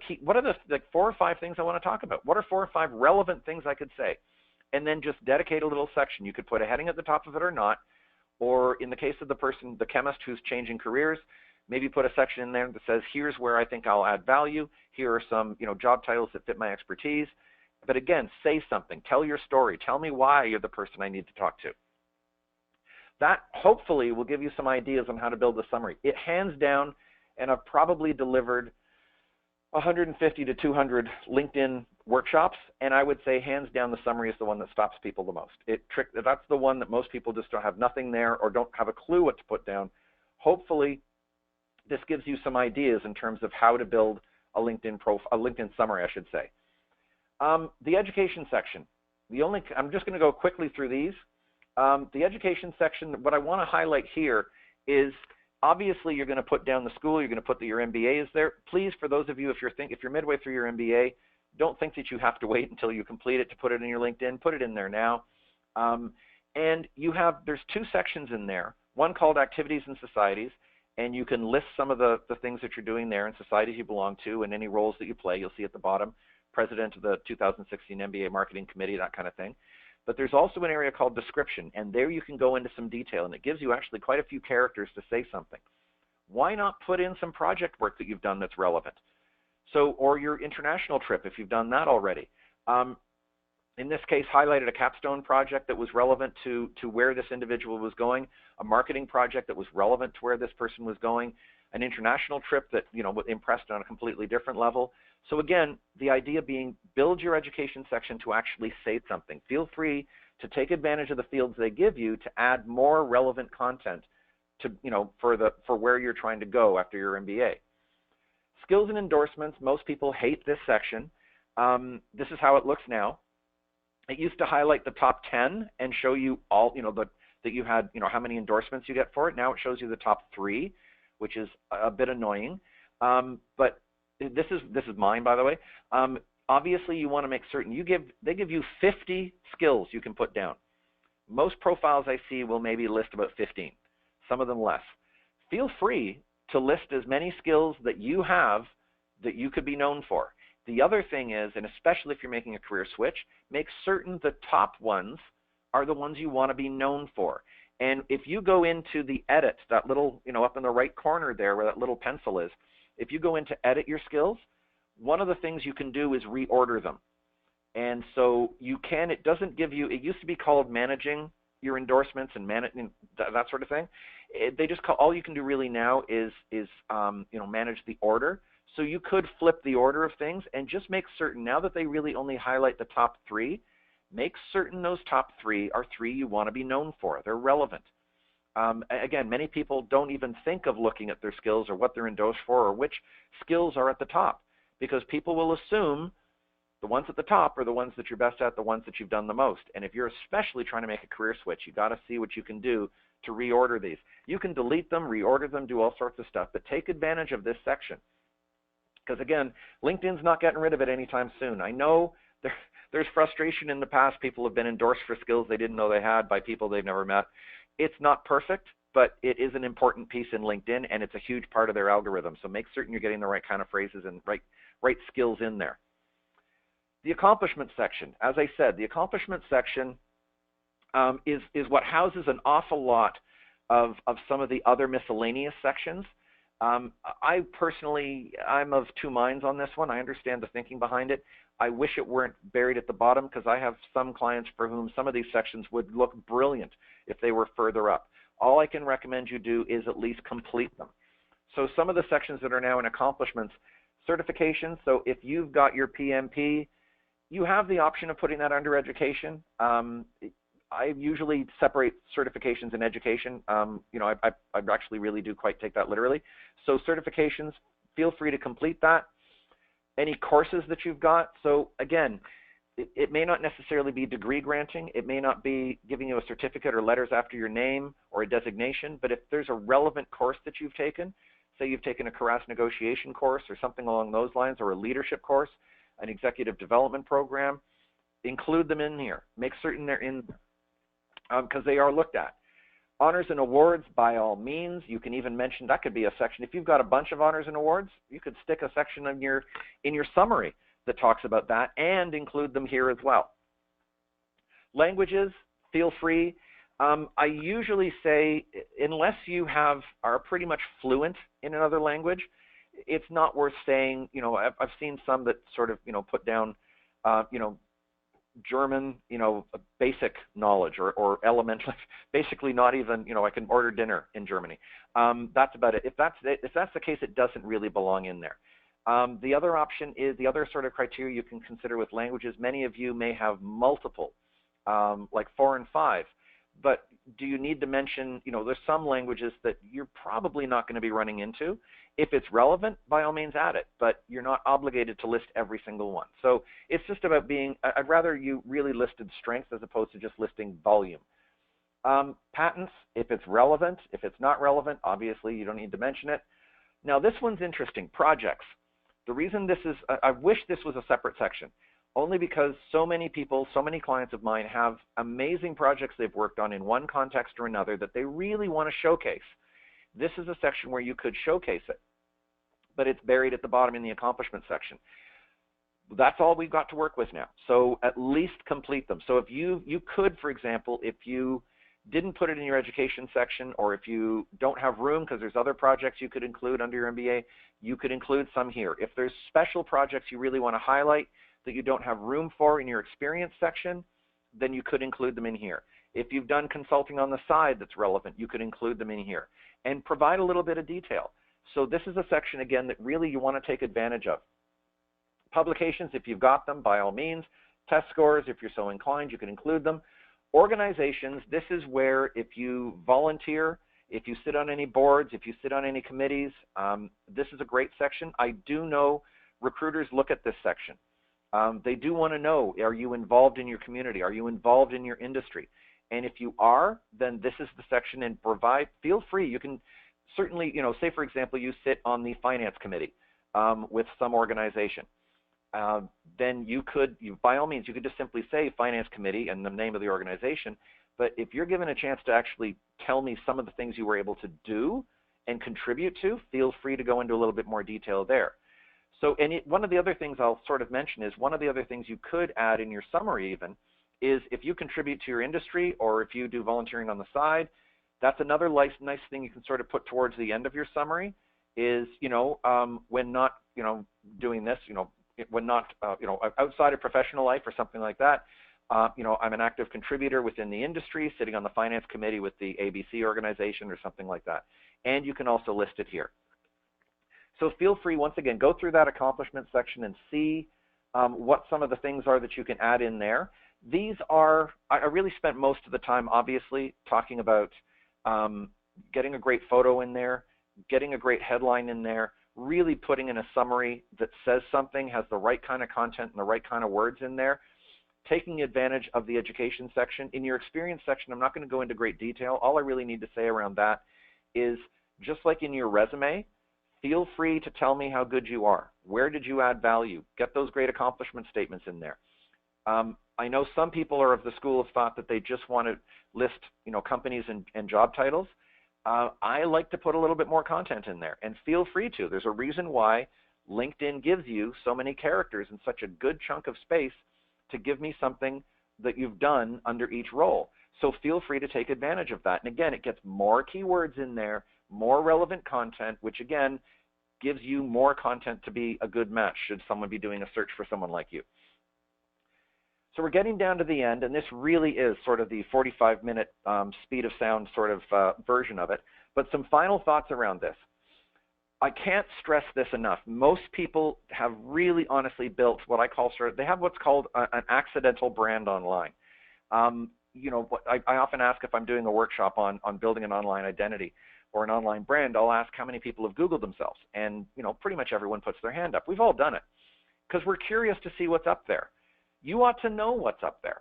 like 4 or 5 things I want to talk about. What are 4 or 5 relevant things I could say? And then just dedicate a little section. You could put a heading at the top of it or not. Or in the case of the chemist who's changing careers, maybe put a section in there that says, here's where I think I'll add value. Here are some job titles that fit my expertise. But again, say something. Tell your story. Tell me why you're the person I need to talk to. That hopefully will give you some ideas on how to build a summary. It hands down, and I've probably delivered 150 to 200 LinkedIn workshops, and I would say hands down the summary is the one that stops people the most. That's the one that most people just don't have nothing there or don't have a clue what to put down. Hopefully, this gives you some ideas in terms of how to build a LinkedIn summary, I should say. The education section. I'm just going to go quickly through these. The education section, what I want to highlight here is, obviously you're going to put down the school, you're going to put that your MBA is there. Please, for those of you, if you're midway through your MBA, don't think that you have to wait until you complete it to put it in your LinkedIn. Put it in there now. And there's 2 sections in there, one called Activities and Societies, and you can list some of the things that you're doing there and societies you belong to and any roles that you play. You'll see at the bottom, President of the 2016 MBA Marketing Committee, that kind of thing. But there's also an area called Description, and there you can go into some detail, and it gives you actually quite a few characters to say something. Why not put in some project work that you've done that's relevant? So, or your international trip, if you've done that already. In this case, highlighted a capstone project that was relevant to where this individual was going, a marketing project that was relevant to where this person was going, an international trip that impressed on a completely different level. So again, the idea being, build your education section to actually say something. Feel free to take advantage of the fields they give you to add more relevant content to for where you're trying to go after your MBA. Skills and endorsements. Most people hate this section. This is how it looks now. It used to highlight the top 10 and show you all, that you had, how many endorsements you get for it. Now it shows you the top 3, which is a bit annoying. But this is mine, by the way. Obviously, you want to make certain they give you 50 skills you can put down. Most profiles I see will maybe list about 15, some of them less. Feel free to list as many skills that you have that you could be known for. The other thing is, and especially if you're making a career switch, make certain the top ones are the ones you want to be known for. And if you go into the edit, that little, up in the right corner there where that little pencil is, if you go into edit your skills, one of the things you can do is reorder them. And so you can, it doesn't give you, it used to be called managing your endorsements and managing that sort of thing. They just call, all you can do really now is manage the order. So you could flip the order of things and just make certain, now that they really only highlight the top three, make certain those top three are three you want to be known for. They're relevant. Again, many people don't even think of looking at their skills or what they're endorsed for or which skills are at the top, because people will assume the ones at the top are the ones that you're best at, the ones that you've done the most. And if you're especially trying to make a career switch, you got to see what you can do to reorder these. You can delete them, reorder them, do all sorts of stuff, but take advantage of this section. Because again, LinkedIn's not getting rid of it anytime soon. I know there's frustration in the past. People have been endorsed for skills they didn't know they had by people they've never met. It's not perfect, but it is an important piece in LinkedIn, and it's a huge part of their algorithm. So make certain you're getting the right kind of phrases and right skills in there. The accomplishment section, as I said, the accomplishment section is what houses an awful lot of some of the other miscellaneous sections. I personally, I'm of two minds on this one. I understand the thinking behind it. I wish it weren't buried at the bottom, because I have some clients for whom some of these sections would look brilliant if they were further up. All I can recommend you do is at least complete them. So some of the sections that are now in accomplishments, certifications. So if you've got your PMP, you have the option of putting that under education. I usually separate certifications and education. I actually really do quite take that literally. So certifications, feel free to complete that. Any courses that you've got. So again, it may not necessarily be degree granting. It may not be giving you a certificate or letters after your name or a designation, but if there's a relevant course that you've taken, say you've taken a Caras negotiation course or something along those lines, or a leadership course, an executive development program, include them in here. Make certain they're in, because they are looked at. Honors and awards, by all means. You can even mention, that could be a section. If you've got a bunch of honors and awards, you could stick a section in your summary that talks about that and include them here as well. Languages, feel free. I usually say, unless you are pretty much fluent in another language, it's not worth saying. I've seen some that sort of put down German, basic knowledge or elementary, basically not even, I can order dinner in Germany. That's about it. If that's the case, it doesn't really belong in there. The other option is, the other sort of criteria you can consider with languages, many of you may have multiple, like 4 and 5, but do you need to mention, there's some languages that you're probably not going to be running into. If it's relevant, by all means add it, but you're not obligated to list every single one. So it's just about I'd rather you really listed strengths as opposed to just listing volume. Patents, if it's relevant. If it's not relevant, obviously you don't need to mention it. Now this one's interesting, projects. The reason this is, I wish this was a separate section, only because so many people, so many clients of mine have amazing projects they've worked on in one context or another that they really want to showcase. This is a section where you could showcase it, but it's buried at the bottom in the accomplishment section. That's all we've got to work with now. So at least complete them. So if you could, for example, if you didn't put it in your education section, or if you don't have room because there's other projects you could include under your MBA, you could include some here. If there's special projects you really want to highlight that you don't have room for in your experience section, then you could include them in here. If you've done consulting on the side that's relevant, you could include them in here and provide a little bit of detail. So this is a section, again, that really you want to take advantage of. Publications, if you've got them, by all means. Test scores, if you're so inclined, you can include them. Organizations, this is where if you volunteer, if you sit on any boards, if you sit on any committees, this is a great section. I do know recruiters look at this section. They do want to know, are you involved in your community? Are you involved in your industry? And if you are, then this is the section, and feel free. You can certainly, say for example, you sit on the finance committee with some organization. Then by all means, you could just simply say finance committee and the name of the organization. But if you're given a chance to actually tell me some of the things you were able to do and contribute to, feel free to go into a little bit more detail there. So, one of the other things I'll sort of mention is, one of the other things you could add in your summary even is, if you contribute to your industry or if you do volunteering on the side, that's another nice thing you can sort of put towards the end of your summary is, when not, doing this, when not, outside of professional life or something like that, I'm an active contributor within the industry, sitting on the finance committee with the ABC organization or something like that. And you can also list it here. So feel free, once again, go through that accomplishment section and see what some of the things are that you can add in there. These are, I really spent most of the time, obviously, talking about getting a great photo in there, getting a great headline in there, really putting in a summary that says something, has the right kind of content and the right kind of words in there, taking advantage of the education section. In your experience section, I'm not going to go into great detail. All I really need to say around that is, just like in your resume, feel free to tell me how good you are. Where did you add value? Get those great accomplishment statements in there. I know some people are of the school of thought that they just want to list, companies and job titles. I like to put a little bit more content in there, and feel free to. There's a reason why LinkedIn gives you so many characters and such a good chunk of space to give me something that you've done under each role. So feel free to take advantage of that. And again, it gets more keywords in there, more relevant content, which again gives you more content to be a good match should someone be doing a search for someone like you. So we're getting down to the end, and this really is sort of the 45-minute speed of sound sort of version of it. But some final thoughts around this. I can't stress this enough. Most people have really honestly built what I call they have what's called an accidental brand online. I often ask, if I'm doing a workshop on building an online identity or an online brand, I'll ask how many people have Googled themselves. And, pretty much everyone puts their hand up. We've all done it because we're curious to see what's up there. You ought to know what's up there.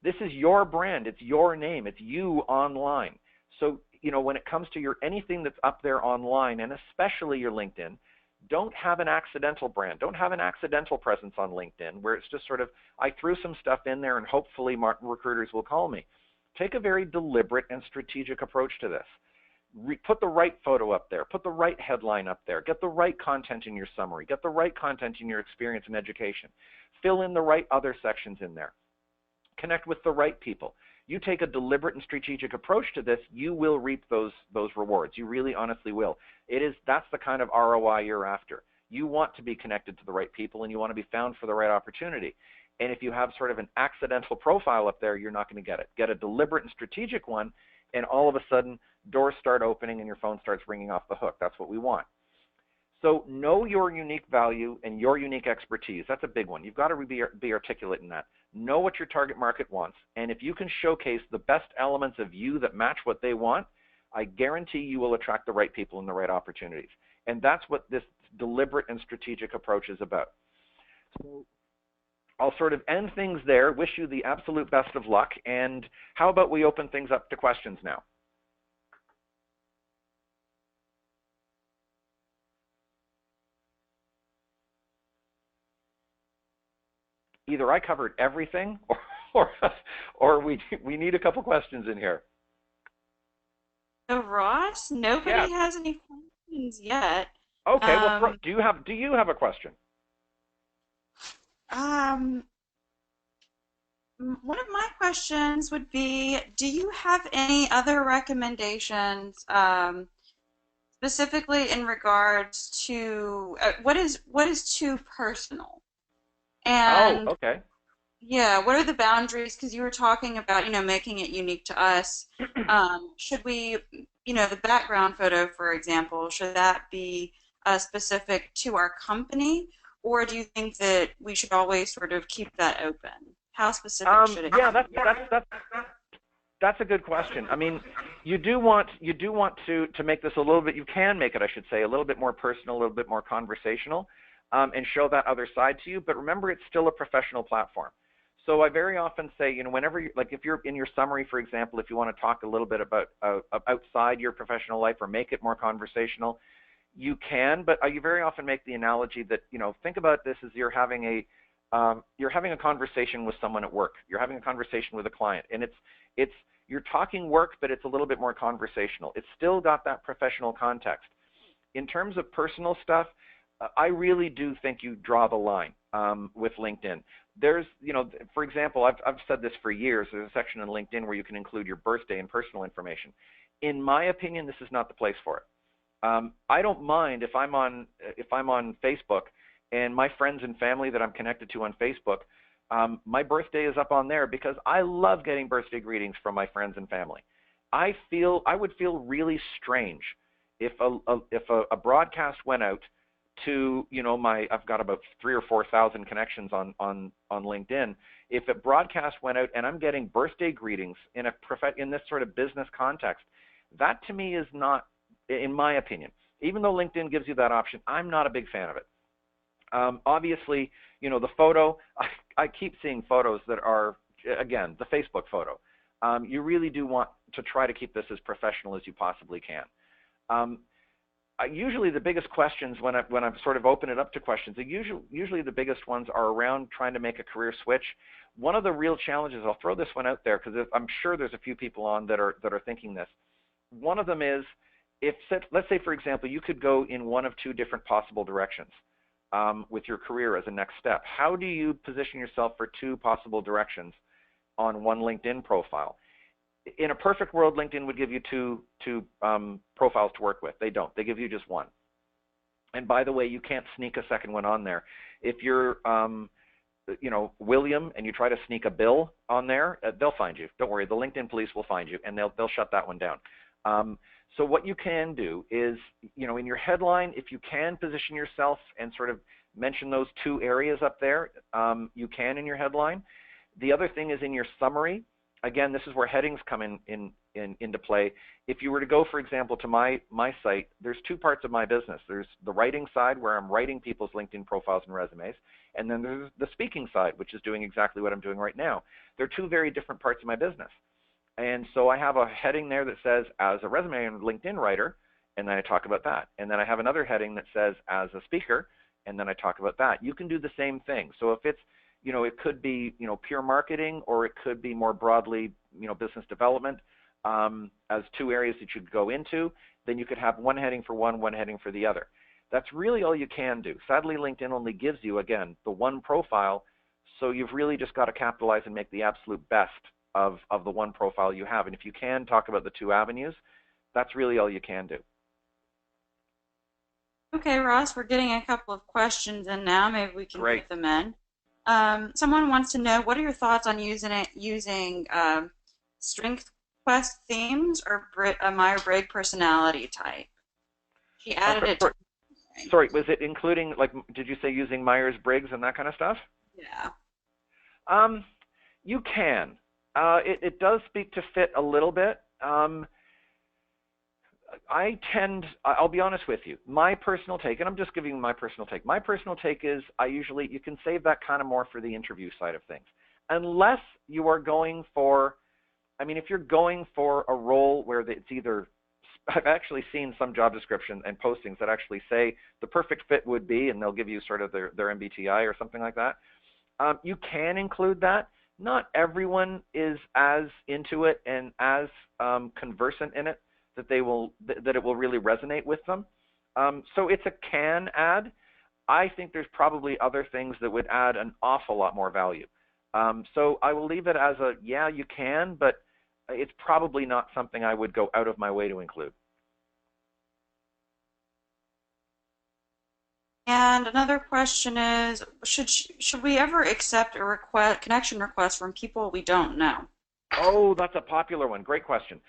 This is your brand. It's your name. It's you online. So, when it comes to anything that's up there online, and especially your LinkedIn, don't have an accidental brand. Don't have an accidental presence on LinkedIn where it's just sort of, I threw some stuff in there and hopefully recruiters will call me. Take a very deliberate and strategic approach to this. Put the right photo up there. Put the right headline up there. Get the right content in your summary. Get the right content in your experience and education. Fill in the right other sections in there. Connect with the right people. You take a deliberate and strategic approach to this, you will reap those rewards. You really honestly will. That's the kind of ROI you're after. You want to be connected to the right people, and you want to be found for the right opportunity. And if you have sort of an accidental profile up there, you're not going to get it. Get a deliberate and strategic one, and all of a sudden, doors start opening and your phone starts ringing off the hook. That's what we want. So know your unique value and your unique expertise. That's a big one. You've got to be articulate in that. Know what your target market wants. And if you can showcase the best elements of you that match what they want, I guarantee you will attract the right people and the right opportunities. And that's what this deliberate and strategic approach is about. So I'll sort of end things there, wish you the absolute best of luck. And how about we open things up to questions now? Either I covered everything, or we need a couple questions in here. So Ross, Yeah. nobody has any questions yet. Okay. Well, Um, do you have a question? um, One of my questions would be, do you have any other recommendations, specifically in regards to what is too personal? Oh, And okay. yeah, what are the boundaries? Because you were talking about, making it unique to us. Should we, the background photo, for example, should that be specific to our company, or do you think that we should always sort of keep that open? How specific should it Yeah, be? that's a good question. I mean, you do want to make this a little bit. You can make it, I should say, a little bit more personal, a little bit more conversational, and show that other side to you. But remember, it's still a professional platform. So I very often say, whenever if you're in your summary, for example, if you want to talk a little bit about outside your professional life or make it more conversational, you can. But you very often make the analogy that, think about this as you're having a conversation with someone at work. You're having a conversation with a client, and you're talking work, but it's a little bit more conversational. It's still got that professional context. In terms of personal stuff, I really do think you draw the line with LinkedIn. There's, for example, I've said this for years. There's a section in LinkedIn where you can include your birthday and personal information. In my opinion, this is not the place for it. I don't mind if I'm on Facebook and my friends and family that I'm connected to on Facebook, my birthday is up on there because I love getting birthday greetings from my friends and family. I would feel really strange if a broadcast went out to, I've got about 3 or 4 thousand connections on LinkedIn. If a broadcast went out and I'm getting birthday greetings in this sort of business context, that to me is not, in my opinion, even though LinkedIn gives you that option, I'm not a big fan of it. Obviously, the photo, I keep seeing photos that are, again, the Facebook photo. You really do want to try to keep this as professional as you possibly can. Usually the biggest questions when I've sort of opened it up to questions, usually the biggest ones are around trying to make a career switch. One of the real challenges, I'll throw this one out there because I'm sure there's a few people on that are thinking this. One of them is, let's say, for example, you could go in one of two different possible directions with your career as a next step. How do you position yourself for two possible directions on one LinkedIn profile? In a perfect world, LinkedIn would give you two profiles to work with. They don't. They give you just one. And by the way, you can't sneak a second one on there. If you're, William, and you try to sneak a Bill on there, they'll find you. Don't worry. The LinkedIn police will find you, and they'll shut that one down. So what you can do is, in your headline, if you can position yourself and sort of mention those two areas up there, you can in your headline. The other thing is in your summary. Again, this is where headings come into play. If you were to go, for example, to my site, there's two parts of my business. There's the writing side, where I'm writing people's LinkedIn profiles and resumes, and then there's the speaking side, which is doing exactly what I'm doing right now. They're two very different parts of my business. And so I have a heading there that says, as a resume and LinkedIn writer, and then I talk about that. And then I have another heading that says, as a speaker, and then I talk about that. You can do the same thing. So if it's, it could be, pure marketing, or it could be more broadly, business development as two areas that you could go into. Then you could have one heading for one heading for the other. That's really all you can do. Sadly, LinkedIn only gives you, again, the one profile, so you've really just got to capitalize and make the absolute best of the one profile you have. And if you can talk about the two avenues, that's really all you can do. Okay, Ross, we're getting a couple of questions in now. Maybe we can Great. fit them in. Someone wants to know, what are your thoughts on using Strength Quest themes or a Myers-Briggs personality type? She added it to. Sorry, was it including, like, did you say using Myers-Briggs and that kind of stuff? Yeah. You can. It does speak to fit a little bit. I'll be honest with you, my personal take, and I'm just giving you my personal take. My personal take is you can save that kind of more for the interview side of things. Unless you are going for, if you're going for a role where it's either, I've actually seen some job description and postings that actually say the perfect fit would be, and they'll give you sort of their MBTI or something like that. You can include that. Not everyone is as into it and as conversant in it that it will really resonate with them. So it's a can add. I think there's probably other things that would add an awful lot more value. So I will leave it as a, yeah, you can, but it's probably not something I would go out of my way to include. And another question is, should we ever accept a connection request from people we don't know? Oh, that's a popular one. Great question.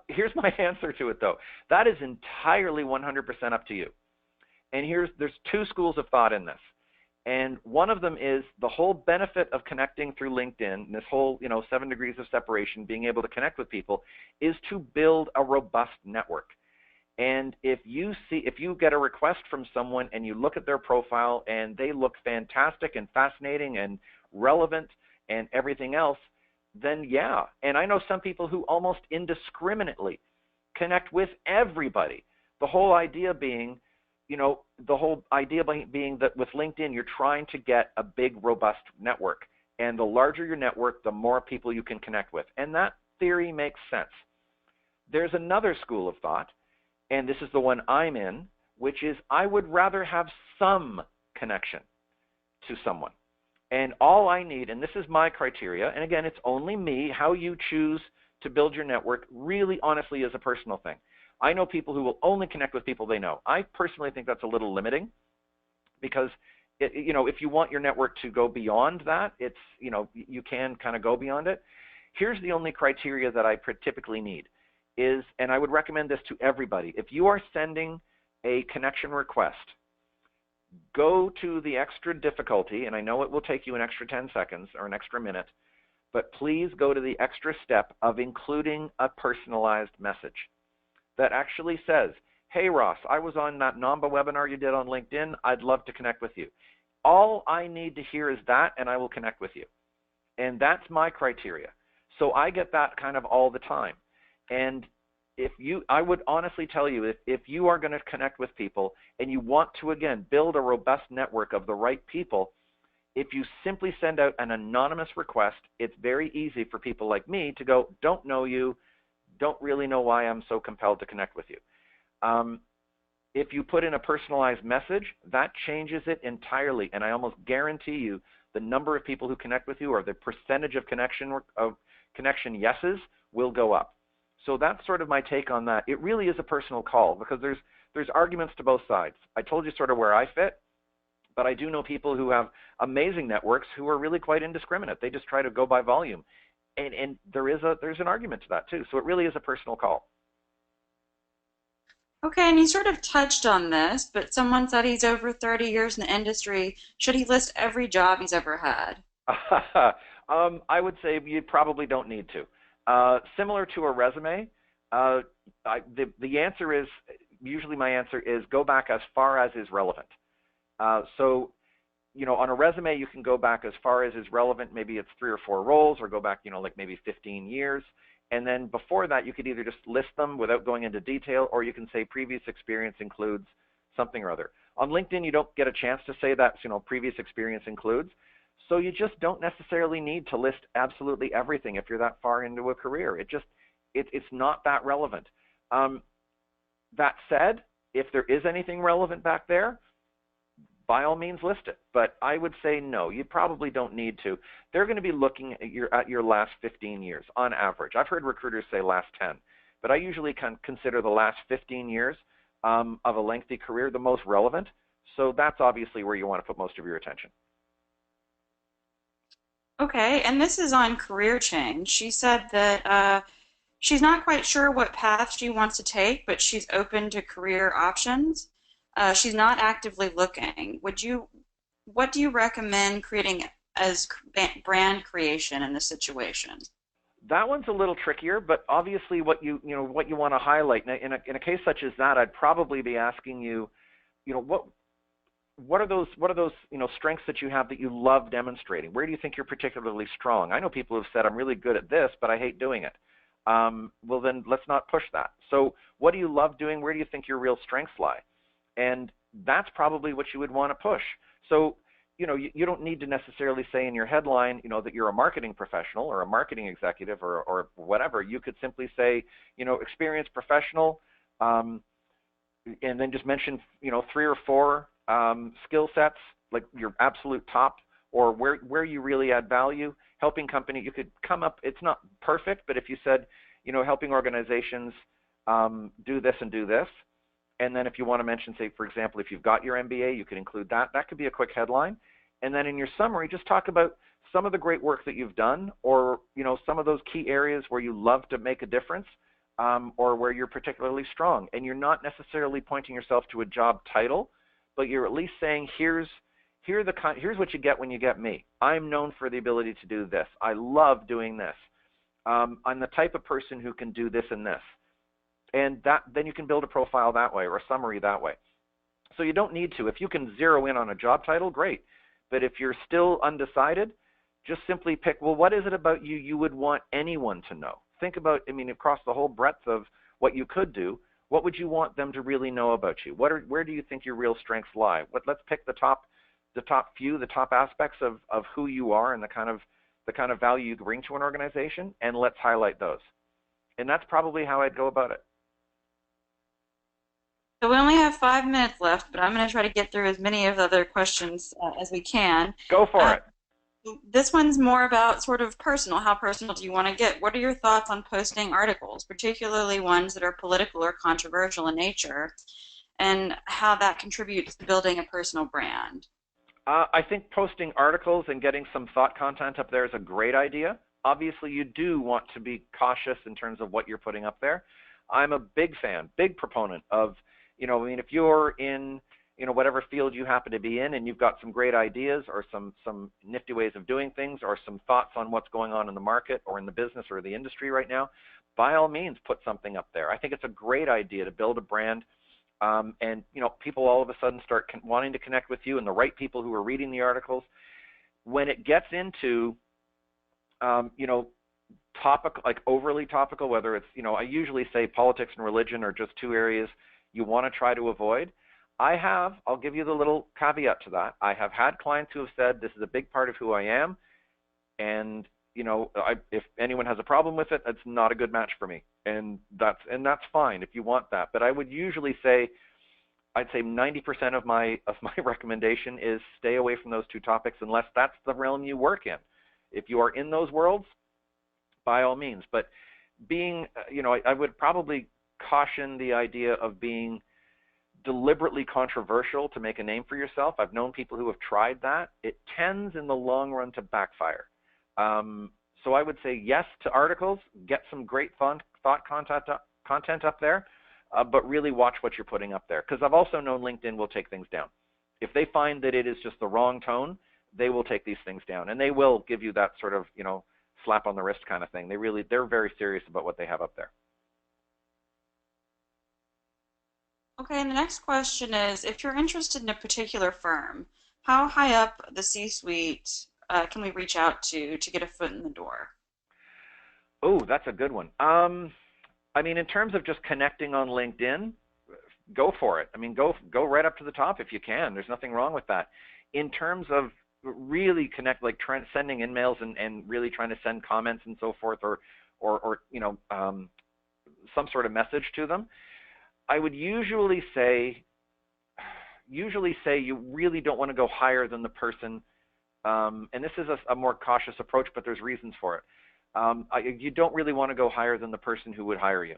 Here's my answer to it, though. That is entirely 100% up to you. And there's two schools of thought in this. And one of them is the whole benefit of connecting through LinkedIn, this whole 7 degrees of separation, being able to connect with people, is to build a robust network. And if you get a request from someone and you look at their profile and they look fantastic and fascinating and relevant and everything else, then yeah. And I know some people who almost indiscriminately connect with everybody. The whole idea being, that with LinkedIn, you're trying to get a big, robust network. And the larger your network, the more people you can connect with. And that theory makes sense. There's another school of thought, and this is the one I'm in, which is I would rather have some connection to someone. And all I need, and this is my criteria, and again, it's only me, how you choose to build your network really honestly is a personal thing. I know people who will only connect with people they know. I personally think that's a little limiting because if you want your network to go beyond that, you can kind of go beyond it. Here's the only criteria that I typically need is, and I would recommend this to everybody, if you are sending a connection request, go to the extra difficulty, and I know it will take you an extra 10 seconds or an extra minute, but please go to the extra step of including a personalized message that actually says, hey Ross, I was on that NAWMBA webinar you did on LinkedIn. I'd love to connect with you. All I need to hear is that, and I will connect with you. And that's my criteria. So I get that kind of all the time. And I would honestly tell you, if you are going to connect with people and you want to, again, build a robust network of the right people, if you simply send out an anonymous request, it's very easy for people like me to go, don't know you, don't really know why I'm so compelled to connect with you. If you put in a personalized message, that changes it entirely, and I almost guarantee you the number of people who connect with you or the percentage of connection yeses will go up. So that's sort of my take on that. It really is a personal call because there's arguments to both sides. I told you sort of where I fit, but I do know people who have amazing networks who are really quite indiscriminate. They just try to go by volume, and there's an argument to that too. So it really is a personal call. Okay, and he sort of touched on this, but someone said he's over 30 years in the industry. Should he list every job he's ever had? I would say you probably don't need to. Similar to a resume, the answer is, usually my answer is go back as far as is relevant. So, on a resume, you can go back as far as is relevant. Maybe it's 3 or 4 roles, or go back, like maybe 15 years. And then before that, you could either just list them without going into detail, or you can say previous experience includes something or other. On LinkedIn, you don't get a chance to say that, previous experience includes. So you just don't necessarily need to list absolutely everything if you're that far into a career. It's not that relevant. That said, if there is anything relevant back there, by all means list it. But I would say no, you probably don't need to. They're going to be looking at your last 15 years on average. I've heard recruiters say last 10, but I usually consider the last 15 years of a lengthy career the most relevant. So that's obviously where you want to put most of your attention. Okay, and this is on career change. She said that she's not quite sure what path she wants to take, but she's open to career options. She's not actively looking. What do you recommend creating as brand creation in this situation? That one's a little trickier, but obviously what you want to highlight in a case such as that, I'd probably be asking you, what are those strengths that you have that you love demonstrating? Where do you think you're particularly strong? I know people who've said I'm really good at this, but I hate doing it. Well, then let's not push that. So what do you love doing? Where do you think your real strengths lie? And that's probably what you would want to push. So, you don't need to necessarily say in your headline, that you're a marketing professional or a marketing executive or whatever. You could simply say, experienced professional, and then just mention, 3 or 4 skill sets, like your absolute top, or where you really add value. Helping company, you could come up, it's not perfect, but if you said, helping organizations do this and do this. And then if you want to mention, say, for example, if you've got your MBA, you could include that. That could be a quick headline. And then in your summary, just talk about some of the great work that you've done, or, some of those key areas where you love to make a difference, or where you're particularly strong. And you're not necessarily pointing yourself to a job title, but you're at least saying, here's what you get when you get me. I'm known for the ability to do this. I love doing this. I'm the type of person who can do this and this. And then you can build a profile that way, or a summary that way. So you don't need to. If you can zero in on a job title, great. But if you're still undecided, just simply pick, well, what is it about you would want anyone to know? Think about, across the whole breadth of what you could do, what would you want them to really know about you? Where do you think your real strengths lie? Let's pick the top aspects of who you are and the kind of value you bring to an organization, and let's highlight those. And that's probably how I'd go about it. So we only have 5 minutes left, but I'm going to try to get through as many of the other questions as we can. Go for it. This one's more about sort of personal. How personal do you want to get? What are your thoughts on posting articles, particularly ones that are political or controversial in nature, and how that contributes to building a personal brand? I think posting articles and getting some thought content up there is a great idea. Obviously, you do want to be cautious in terms of what you're putting up there. I'm a big fan, big proponent of, I mean, if you're in, whatever field you happen to be in and you've got some great ideas or some nifty ways of doing things or some thoughts on what's going on in the market or in the business or the industry right now, by all means, put something up there. I think it's a great idea to build a brand and people all of a sudden start wanting to connect with you, and the right people who are reading the articles. When it gets into topic, like overly topical, whether it's I usually say politics and religion are just two areas you want to try to avoid. I'll give you the little caveat to that. I have had clients who have said this is a big part of who I am, and if anyone has a problem with it, it's not a good match for me, and that's fine if you want that. But I would usually say, I'd say 90% of my recommendation is stay away from those two topics unless that's the realm you work in. If you are in those worlds, by all means. But I would probably caution the idea of being deliberately controversial to make a name for yourself. I've known people who have tried that. It tends in the long run to backfire. So I would say yes to articles, get some great thought content up there, but really watch what you're putting up there. Because I've also known LinkedIn will take things down. If they find that it is just the wrong tone, they will take these things down, and they will give you that sort of, slap on the wrist kind of thing. They're very serious about what they have up there. Okay, and the next question is, if you're interested in a particular firm, how high up the C-suite can we reach out to get a foot in the door? Oh, that's a good one. I mean, in terms of just connecting on LinkedIn, go for it. I mean, go right up to the top if you can. There's nothing wrong with that. In terms of really sending emails and really trying to send comments and so forth, or some sort of message to them, I would usually say you really don't want to go higher than the person, and this is a more cautious approach, but there's reasons for it. You don't really want to go higher than the person who would hire you.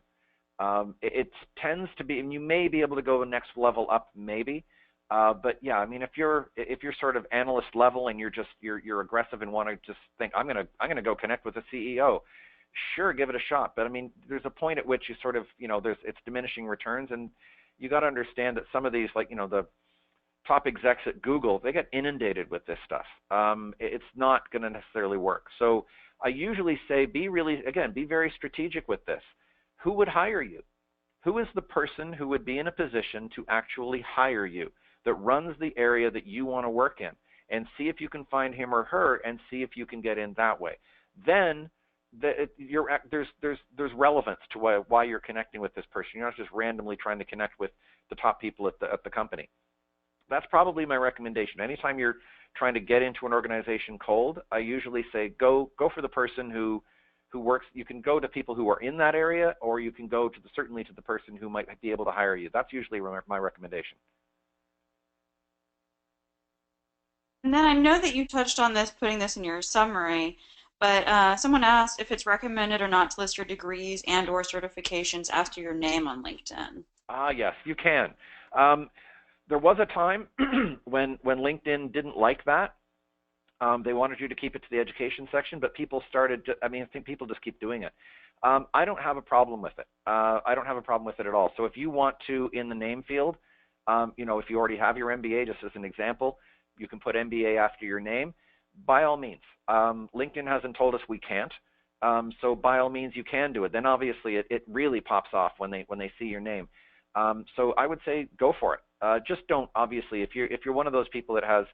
It tends to be, and you may be able to go the next level up, maybe. But yeah, I mean, if you're sort of analyst level and you're aggressive and want to just think I'm gonna go connect with a CEO, sure, give it a shot. But I mean, there's a point at which you sort of it's diminishing returns, and you got to understand that some of these, like the top execs at Google, they get inundated with this stuff. It's not going to necessarily work. So I usually say be very strategic with this. Who would hire you? Who is the person who would be in a position to actually hire you, that runs the area that you want to work in? And see if you can find him or her, and see if you can get in that way. Then there's relevance to why you're connecting with this person. You're not just randomly trying to connect with the top people at the company. That's probably my recommendation. Anytime you're trying to get into an organization cold, I usually say go for the person who works. You can go to people who are in that area, or you can go certainly to the person who might be able to hire you. That's usually my recommendation. And then I know that you touched on this, putting this in your summary, but someone asked if it's recommended or not to list your degrees and/or certifications after your name on LinkedIn. Yes, you can. There was a time when LinkedIn didn't like that. They wanted you to keep it to the education section, but people I think people just keep doing it. I don't have a problem with it. I don't have a problem with it at all. So if you want to, in the name field, if you already have your MBA, just as an example, you can put MBA after your name. By all means. LinkedIn hasn't told us we can't. So by all means, you can do it. Then obviously it really pops off when they see your name. So I would say go for it. Just don't, obviously, if you're one of those people that has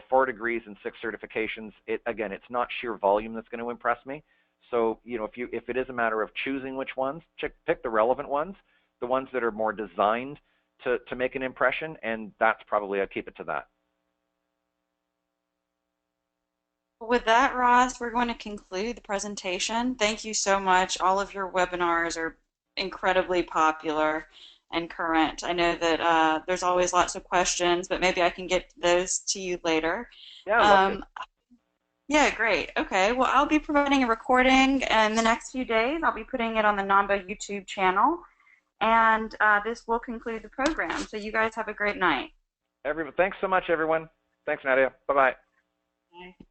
4 degrees and 6 certifications, it's not sheer volume that's going to impress me. So if it is a matter of choosing which ones, pick the relevant ones, the ones that are more designed to make an impression, and that's probably, I'd keep it to that. With that, Ross, we're going to conclude the presentation. Thank you so much. All of your webinars are incredibly popular and current. I know that there's always lots of questions, but maybe I can get those to you later. Yeah, I'd love to. Yeah, great. Okay, well, I'll be providing a recording in the next few days. I'll be putting it on the NAWMBA YouTube channel, and this will conclude the program. So you guys have a great night. Thanks so much, everyone. Thanks, Nadia. Bye-bye. Bye.